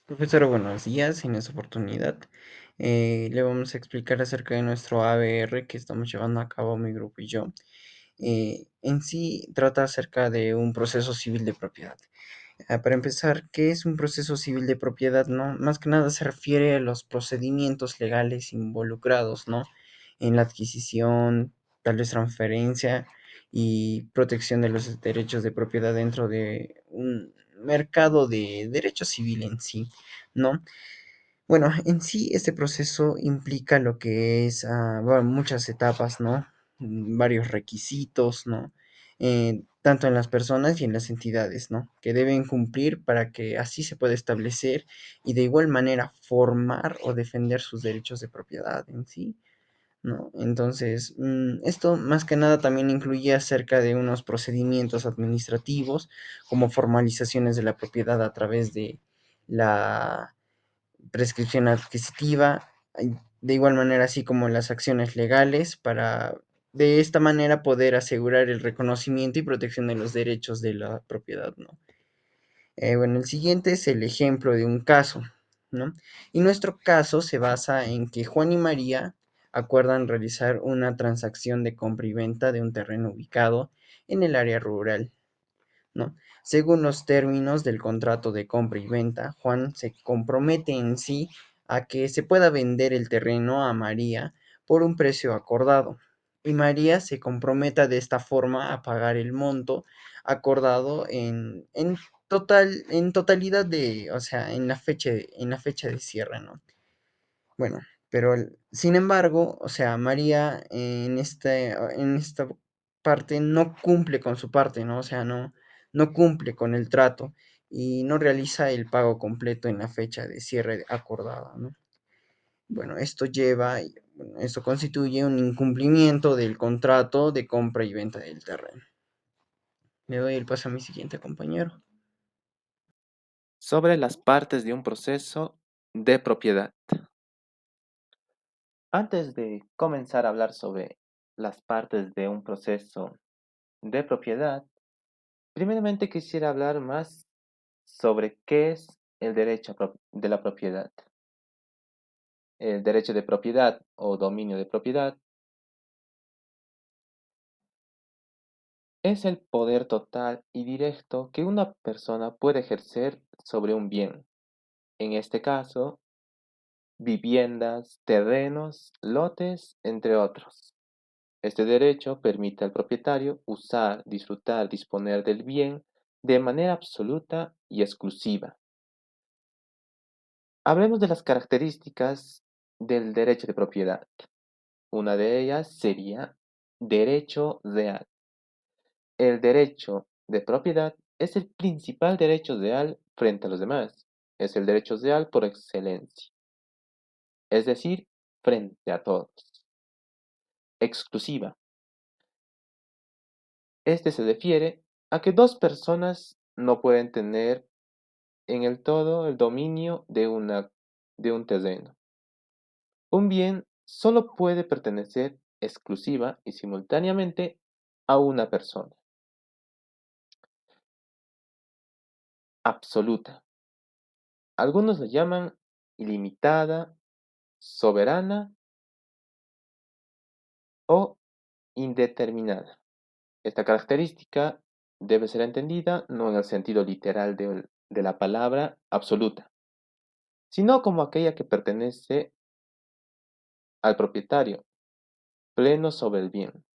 Profesora, buenos días. En esta oportunidad le vamos a explicar acerca de nuestro ABR que estamos llevando a cabo mi grupo y yo. En sí trata acerca de un proceso civil de propiedad. Para empezar, ¿qué es un proceso civil de propiedad? ¿No? Más que nada se refiere a los procedimientos legales involucrados, ¿no? En la adquisición, tal vez transferencia y protección de los derechos de propiedad dentro de un mercado de derecho civil en sí, ¿no? Bueno, en sí este proceso implica lo que es, bueno, muchas etapas, ¿no? Varios requisitos, ¿no? Tanto en las personas y en las entidades, ¿no? Que deben cumplir para que así se pueda establecer y de igual manera formar o defender sus derechos de propiedad en sí, ¿no? Entonces, esto más que nada también incluye acerca de unos procedimientos administrativos como formalizaciones de la propiedad a través de la prescripción adquisitiva, de igual manera así como las acciones legales para de esta manera poder asegurar el reconocimiento y protección de los derechos de la propiedad, ¿no? Bueno, el siguiente es el ejemplo de un caso, ¿no? Y nuestro caso se basa en que Juan y María acuerdan realizar una transacción de compra y venta de un terreno ubicado en el área rural, ¿no? Según los términos del contrato de compra y venta, Juan se compromete en sí a que se pueda vender el terreno a María por un precio acordado y María se comprometa de esta forma a pagar el monto acordado en totalidad de, o sea, en la fecha de cierre, ¿no? Bueno, pero sin embargo, o sea, María en esta parte no cumple con su parte, ¿no? O sea, no cumple con el trato y no realiza el pago completo en la fecha de cierre acordada, ¿no? Bueno, esto constituye un incumplimiento del contrato de compra y venta del terreno. Le doy el paso a mi siguiente compañero. Sobre las partes de un proceso de propiedad. Antes de comenzar a hablar sobre las partes de un proceso de propiedad, primeramente quisiera hablar más sobre qué es el derecho de la propiedad. El derecho de propiedad o dominio de propiedad es el poder total y directo que una persona puede ejercer sobre un bien. En este caso, viviendas, terrenos, lotes, entre otros. Este derecho permite al propietario usar, disfrutar, disponer del bien de manera absoluta y exclusiva. Hablemos de las características del derecho de propiedad. Una de ellas sería derecho real. El derecho de propiedad es el principal derecho real frente a los demás. Es el derecho real por excelencia, es decir, frente a todos. Exclusiva. Este se refiere a que dos personas no pueden tener en el todo el dominio de un terreno. Un bien solo puede pertenecer exclusiva y simultáneamente a una persona. Absoluta. Algunos la llaman ilimitada, soberana o indeterminada. Esta característica debe ser entendida no en el sentido literal de la palabra absoluta, sino como aquella que pertenece al propietario, pleno sobre el bien.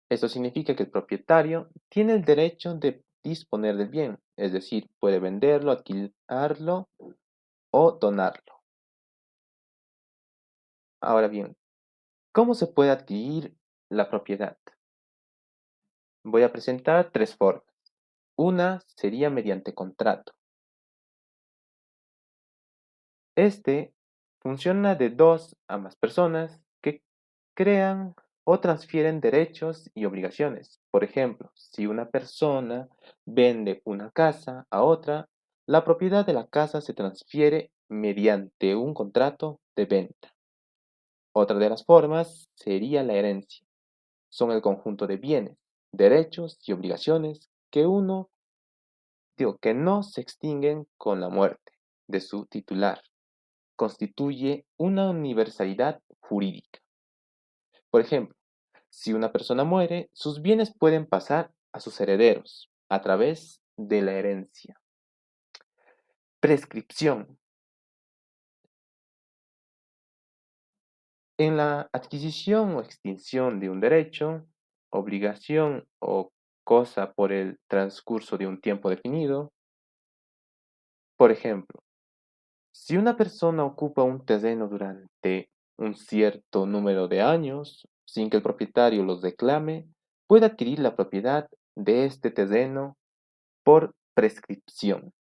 Esto significa que el propietario tiene el derecho de disponer del bien, es decir, puede venderlo, alquilarlo o donarlo. Ahora bien, ¿cómo se puede adquirir la propiedad? Voy a presentar tres formas. Una sería mediante contrato. Este funciona de dos a más personas que crean o transfieren derechos y obligaciones. Por ejemplo, si una persona vende una casa a otra, la propiedad de la casa se transfiere mediante un contrato de venta. Otra de las formas sería la herencia. Son el conjunto de bienes, derechos y obligaciones que uno que no se extinguen con la muerte de su titular. Constituye una universalidad jurídica. Por ejemplo, si una persona muere, sus bienes pueden pasar a sus herederos a través de la herencia. Prescripción. En la adquisición o extinción de un derecho, obligación o cosa por el transcurso de un tiempo definido, por ejemplo, si una persona ocupa un terreno durante un cierto número de años, sin que el propietario los reclame, puede adquirir la propiedad de este terreno por prescripción.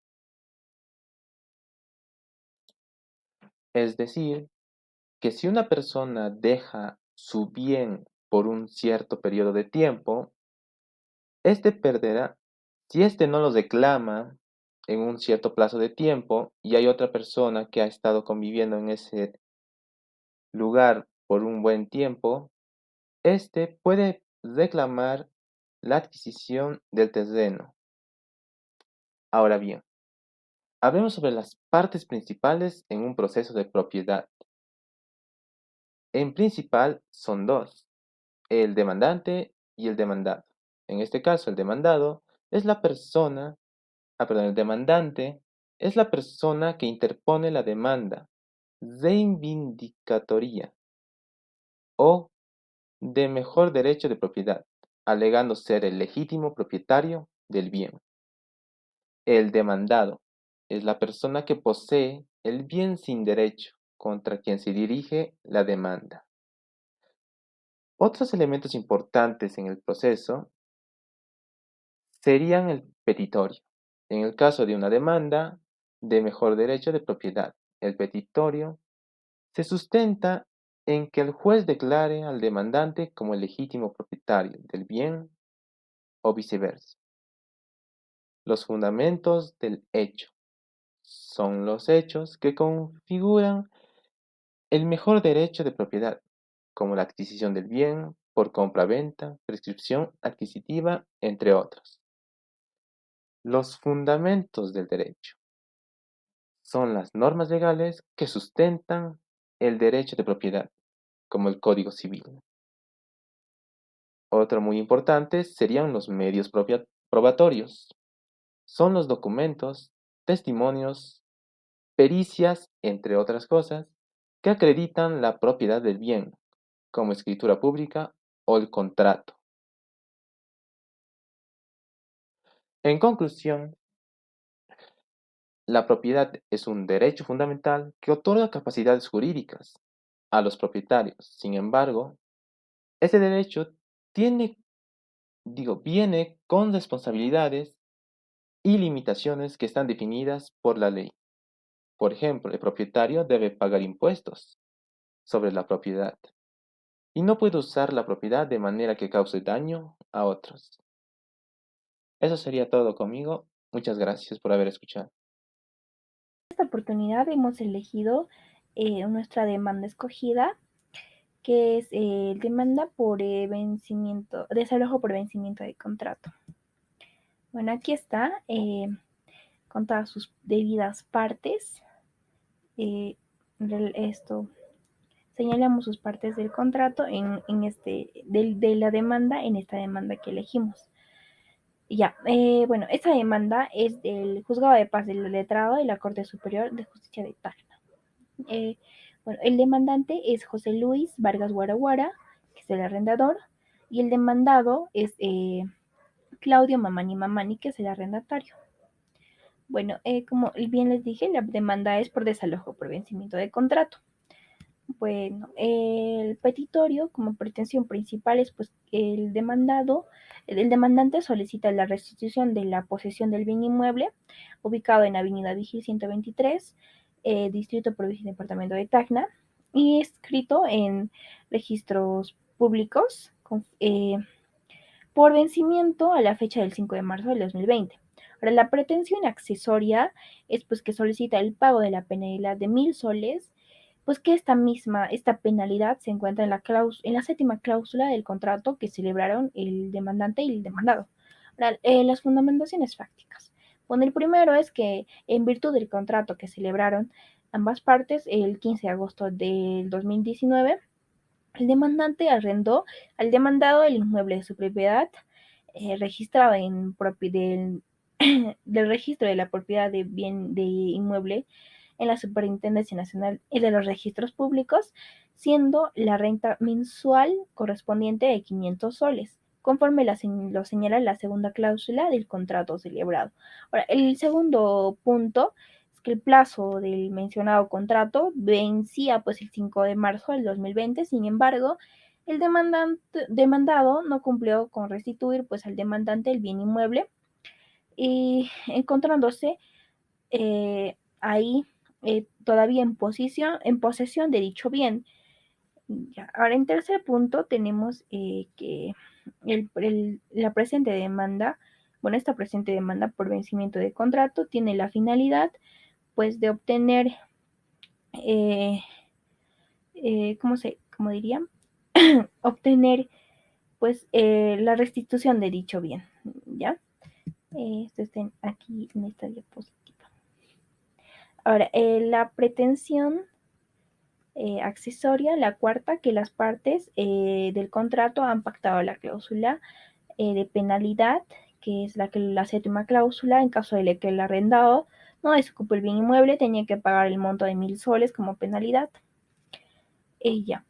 Es decir, que si una persona deja su bien por un cierto periodo de tiempo, este perderá si éste no lo reclama en un cierto plazo de tiempo y hay otra persona que ha estado conviviendo en ese lugar por un buen tiempo, este puede reclamar la adquisición del terreno. Ahora bien, hablemos sobre las partes principales en un proceso de propiedad. En principal son dos, el demandante y el demandado. En este caso, el demandado es la persona, el demandante es la persona que interpone la demanda reivindicatoria o de mejor derecho de propiedad, alegando ser el legítimo propietario del bien. El demandado es la persona que posee el bien sin derecho contra quien se dirige la demanda. Otros elementos importantes en el proceso serían el petitorio. En el caso de una demanda de mejor derecho de propiedad, el petitorio se sustenta en que el juez declare al demandante como el legítimo propietario del bien o viceversa. Los fundamentos del hecho son los hechos que configuran el mejor derecho de propiedad, como la adquisición del bien por compra-venta, prescripción adquisitiva, entre otros. Los fundamentos del derecho son las normas legales que sustentan el derecho de propiedad, como el Código Civil. Otro muy importante serían los medios probatorios. Son los documentos, testimonios, pericias, entre otras cosas, que acreditan la propiedad del bien, como escritura pública o el contrato. En conclusión, la propiedad es un derecho fundamental que otorga capacidades jurídicas a los propietarios. Sin embargo, ese derecho viene con responsabilidades y limitaciones que están definidas por la ley. Por ejemplo, el propietario debe pagar impuestos sobre la propiedad y no puede usar la propiedad de manera que cause daño a otros. Eso sería todo conmigo. Muchas gracias por haber escuchado. En esta oportunidad hemos elegido nuestra demanda escogida, que es demanda por vencimiento, desalojo por vencimiento de contrato. Bueno, aquí está con todas sus debidas partes. Eh, esto señalamos sus partes del contrato de la demanda en esta demanda que elegimos. Ya, bueno, esta demanda es del Juzgado de Paz del Letrado de la Corte Superior de Justicia de Tacna. Bueno, el demandante es José Luis Vargas Guaraguara, que es el arrendador, y el demandado es Claudio Mamani Mamani, que es el arrendatario. Bueno, como bien les dije, la demanda es por desalojo por vencimiento de contrato. Bueno, el petitorio como pretensión principal es pues el demandante solicita la restitución de la posesión del bien inmueble ubicado en Avenida Vigil 123, Distrito Provincia y Departamento de Tacna, y escrito en registros públicos por vencimiento a la fecha del 5 de marzo del 2020. Ahora, la pretensión accesoria es pues que solicita el pago de la penalidad de 1,000 soles, pues que esta penalidad se encuentra en la séptima cláusula del contrato que celebraron el demandante y el demandado. Ahora, las fundamentaciones fácticas. Bueno, el primero es que en virtud del contrato que celebraron ambas partes el 15 de agosto del 2019, el demandante arrendó al demandado el inmueble de su propiedad registrado en del, del registro de la propiedad de bien de inmueble en la Superintendencia Nacional de los Registros Públicos, siendo la renta mensual correspondiente de 500 soles, conforme lo señala la segunda cláusula del contrato celebrado. Ahora, el segundo punto es que el plazo del mencionado contrato vencía pues el 5 de marzo del 2020, sin embargo, el demandado no cumplió con restituir pues al demandante el bien inmueble y encontrándose ahí todavía en posesión de dicho bien. Ya. Ahora, en tercer punto, tenemos que la presente demanda, bueno, esta presente demanda por vencimiento de contrato tiene la finalidad, pues, de obtener, eh, ¿cómo diría? Obtener, pues, la restitución de dicho bien, ¿ya? Esto está aquí en esta diapositiva. Ahora, la pretensión accesoria, la cuarta, que las partes del contrato han pactado la cláusula de penalidad, que es la séptima cláusula, en caso de que el arrendado no desocupe el bien inmueble, tenía que pagar el monto de 1.000 soles como penalidad. Ya.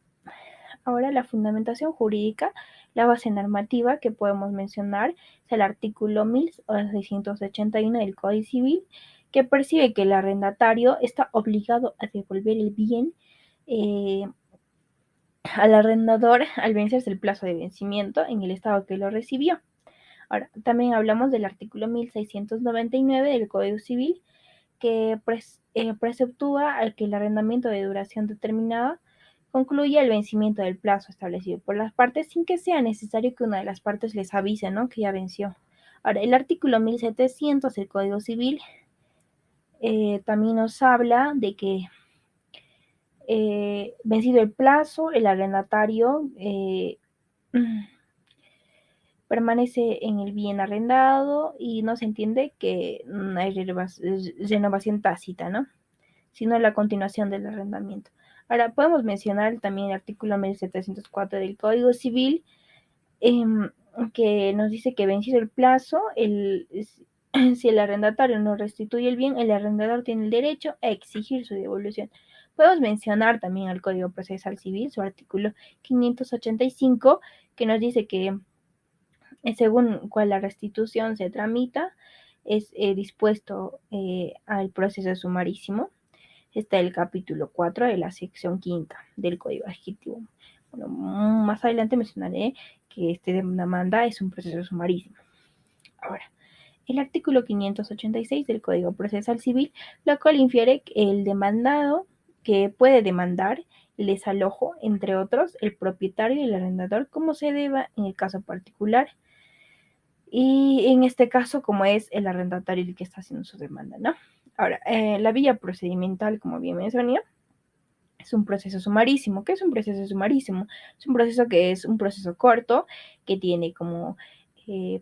Ahora la fundamentación jurídica, la base normativa que podemos mencionar es el artículo 1681 del Código Civil, que percibe que el arrendatario está obligado a devolver el bien eh, al arrendador al vencerse el plazo de vencimiento en el estado que lo recibió. Ahora, también hablamos del artículo 1699 del Código Civil, que preceptúa al que el arrendamiento de duración determinada concluya el vencimiento del plazo establecido por las partes sin que sea necesario que una de las partes les avise, ¿no?, que ya venció. Ahora, el artículo 1700 del Código Civil también nos habla de que vencido el plazo, el arrendatario permanece en el bien arrendado y no se entiende que no hay renovación tácita, ¿no?, sino la continuación del arrendamiento. Ahora, podemos mencionar también el artículo 1704 del Código Civil, eh, que nos dice que vencido el plazo, si el arrendatario no restituye el bien, el arrendador tiene el derecho a exigir su devolución. Podemos mencionar también el Código Procesal Civil, su artículo 585, que nos dice que según cuál la restitución se tramita, es dispuesto al proceso sumarísimo. Está el capítulo 4 de la sección quinta del Código Adjetivo. Bueno, más adelante mencionaré que este demanda es un proceso sumarísimo. Ahora, el artículo 586 del Código Procesal Civil, lo cual infiere que el demandado que puede demandar el desalojo, entre otros, el propietario y el arrendador, como se deba en el caso particular. Y en este caso, como es el arrendatario el que está haciendo su demanda, ¿no? Ahora, la vía procedimental, como bien mencioné, es un proceso sumarísimo. ¿Qué es un proceso sumarísimo? Es un proceso que es un proceso corto, que tiene como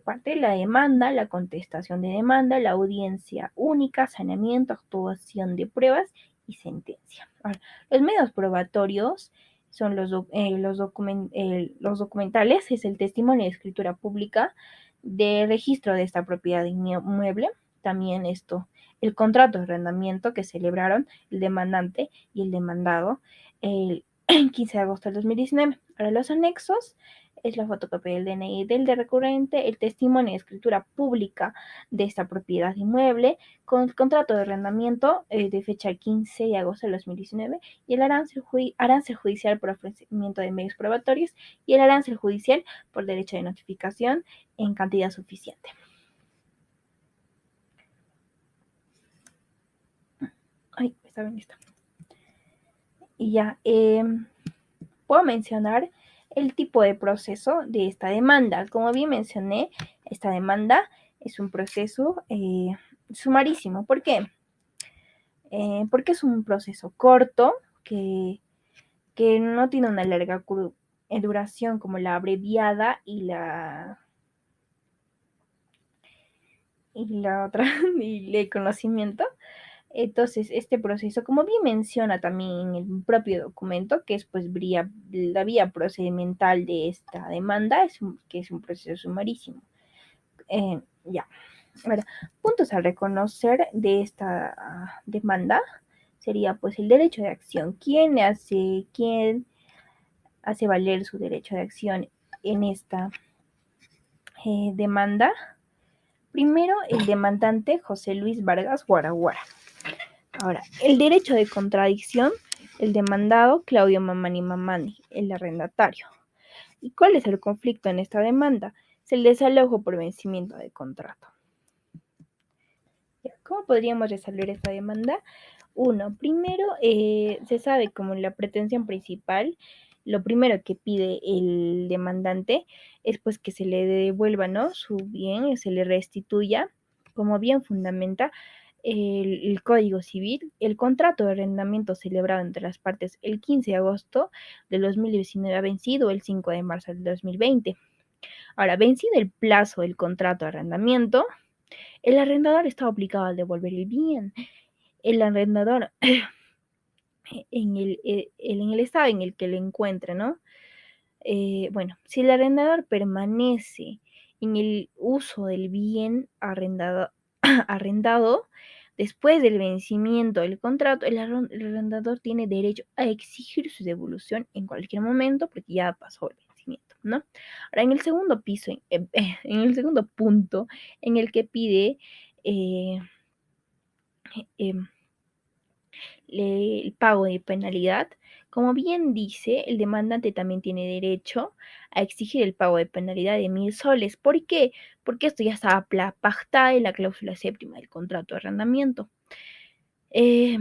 parte la demanda, la contestación de demanda, la audiencia única, saneamiento, actuación de pruebas y sentencia. Ahora, los medios probatorios son los documentales, es el testimonio de escritura pública de registro de esta propiedad inmueble. También el contrato de arrendamiento que celebraron el demandante y el demandado el 15 de agosto del 2019. Ahora, los anexos es la fotocopia del DNI del recurrente, el testimonio de escritura pública de esta propiedad inmueble, con el contrato de arrendamiento de fecha 15 de agosto del 2019 y el arancel judicial por ofrecimiento de medios probatorios y el arancel judicial por derecho de notificación en cantidad suficiente. Ay, está bien listo. Y ya, puedo mencionar el tipo de proceso de esta demanda. Como bien mencioné, esta demanda es un proceso sumarísimo. ¿Por qué? Porque es un proceso corto que no tiene una larga duración como la abreviada y y la otra, y el conocimiento. Entonces, este proceso, como bien menciona también en el propio documento, que es pues la vía procedimental de esta demanda, que es un proceso sumarísimo. Ya. Ahora, puntos a reconocer de esta demanda sería pues el derecho de acción. ¿Quién hace valer su derecho de acción en esta demanda? Primero, el demandante José Luis Vargas Guaraguara. Ahora, el derecho de contradicción, el demandado Claudio Mamani Mamani, el arrendatario. ¿Y cuál es el conflicto en esta demanda? Es el desalojo por vencimiento de contrato. ¿Cómo podríamos resolver esta demanda? Uno, primero, se sabe como la pretensión principal, lo primero que pide el demandante es pues que se le devuelva, ¿no?, su bien, se le restituya, como bien fundamenta el Código Civil, el contrato de arrendamiento celebrado entre las partes el 15 de agosto del 2019 ha vencido el 5 de marzo del 2020. Ahora, vencido el plazo del contrato de arrendamiento, el arrendador está obligado a devolver el bien. El arrendador, en el estado en el que lo encuentre, ¿no? Bueno, si el arrendador permanece en el uso del bien arrendado después del vencimiento del contrato, el arrendador tiene derecho a exigir su devolución en cualquier momento porque ya pasó el vencimiento, ¿no? Ahora, en el segundo piso, en el segundo punto, en el que pide eh, eh, el pago de penalidad, como bien dice, el demandante también tiene derecho a exigir el pago de penalidad de 1.000 soles. ¿Por qué? Porque esto ya estaba pactada en la cláusula séptima del contrato de arrendamiento. Eh,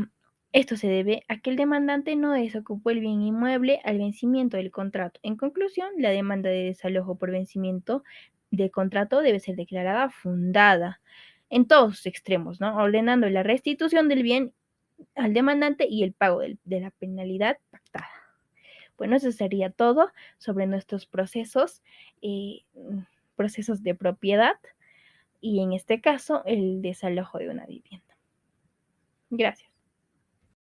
Esto se debe a que el demandante no desocupó el bien inmueble al vencimiento del contrato. En conclusión, la demanda de desalojo por vencimiento de contrato debe ser declarada fundada en todos sus extremos, ¿no?, ordenando la restitución del bien al demandante y el pago de la penalidad pactada. Bueno, eso sería todo sobre nuestros eh, procesos de propiedad y en este caso el desalojo de una vivienda. Gracias.